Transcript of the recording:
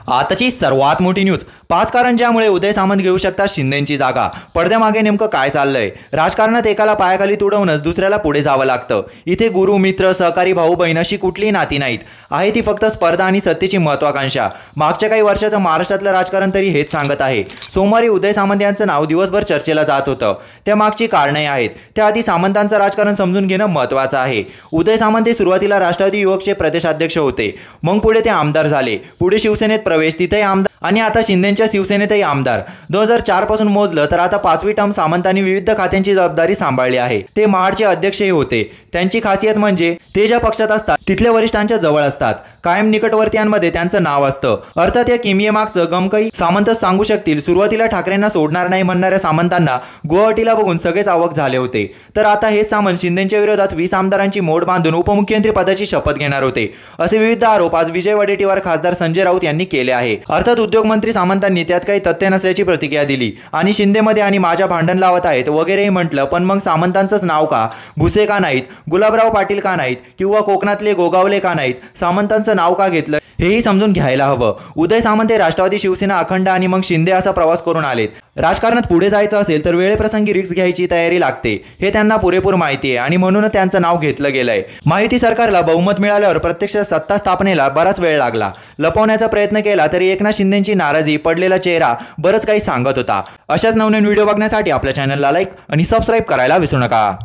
आताची सर्वात मोठी न्यूज 5 कारण ज्यामुळे उदय सामंत घेऊ शकतात शिंदेची जागा। पडद्यामागे नेमकं काय चाललंय? राजकारणात एकाला पायाखाली तुडवूनच दुसऱ्याला पुढे जावं लागतं। इथे गुरु मित्र सहकारी भाऊ बहीण अशी कुठलीही नाती नाहीत, आहे ती फक्त स्पर्धा आणि सत्तेची महत्त्वाकांक्षा। मागच्या काही वर्षाचं महाराष्ट्रातलं राजकारण तरी हेच सांगत आहे। सोमवारी उदय सामंत यांचं नाव दिवसभर चर्चेला जात होतं, त्या मागची कारणे आहेत। त्याआधी सामंतांचं राजकारण समजून घेणं महत्त्वाचं आहे। उदय सामंत हे सुरुवातीला राष्ट्रवादी युवकचे प्रदेशाध्यक्ष होते, मग पुढे ते आमदार झाले, पुढे शिवसेनेत प्रवेश, तिथेही आमदार आणि आता शिंदेच्या शिवसेनेतही आमदार। 2004 पासून मोजलं तर आता 5वी टर्म सामंतांनी विविध खात्यांची जबाबदारी सांभाळली आहे। ते महाडचे अध्यक्षही होते। त्यांची खासियत म्हणजे ते ज्या पक्षात असतात तिथल्या वरिष्ठांच्या जवळ असतात, कायम निकटवर्तीयांमध्ये त्यांचं नाव असतं। अर्थात या किमयेमागचं गमकही सामंतच सांगू शकतील। सुरुवातीला ठाकरेंना सोडणार नाही म्हणणाऱ्या सामंतांना गुवाहाटीला बघून सगळेच अवाक झाले होते, तर आता हेच सामंत शिंदेच्या विरोधात 20 आमदारांची मोड बांधून उपमुख्यमंत्री पदाची शपथ घेणार होते, असे विविध आरोप आज विजय वडेट्टीवार खासदार संजय राऊत यांनी केले आहे। अर्थात उद्योगमंत्री सामंतांनी त्यात काही तथ्य नसल्याची प्रतिक्रिया दिली आणि शिंदेमध्ये आणि माझ्या भांडण लावत आहेत वगैरेही म्हटलं, पण मग सामंतांचंच नाव का? भुसे का नाहीत? गुलाबराव पाटील का नाहीत? किंवा कोकणातले गोगावले का नाहीत? सामंतांचं नाव का घेतलं हेही समजून घ्यायला हवं। उदय सामंत हे राष्ट्रवादी शिवसेना अखंड आणि मग शिंदे असा प्रवास करून आलेत। राजकारणात पुढे जायचं असेल तर वेळेप्रसंगी रिस्क घ्यायची तयारी लागते, हे त्यांना पुरेपूर माहिती आहे आणि म्हणूनच त्यांचं नाव घेतलं गेलंय। माहिती सरकारला बहुमत मिळाल्यावर प्रत्यक्ष सत्ता स्थापनेला बराच वेळ लागला। लपवण्याचा प्रयत्न केला तरी एकनाथ शिंदेची नाराजी, पडलेला चेहरा बरंच काही सांगत होता। अशाच नवनवीन व्हिडिओ बघण्यासाठी आपल्या चॅनलला लाईक आणि सबस्क्राईब करायला विसरू नका।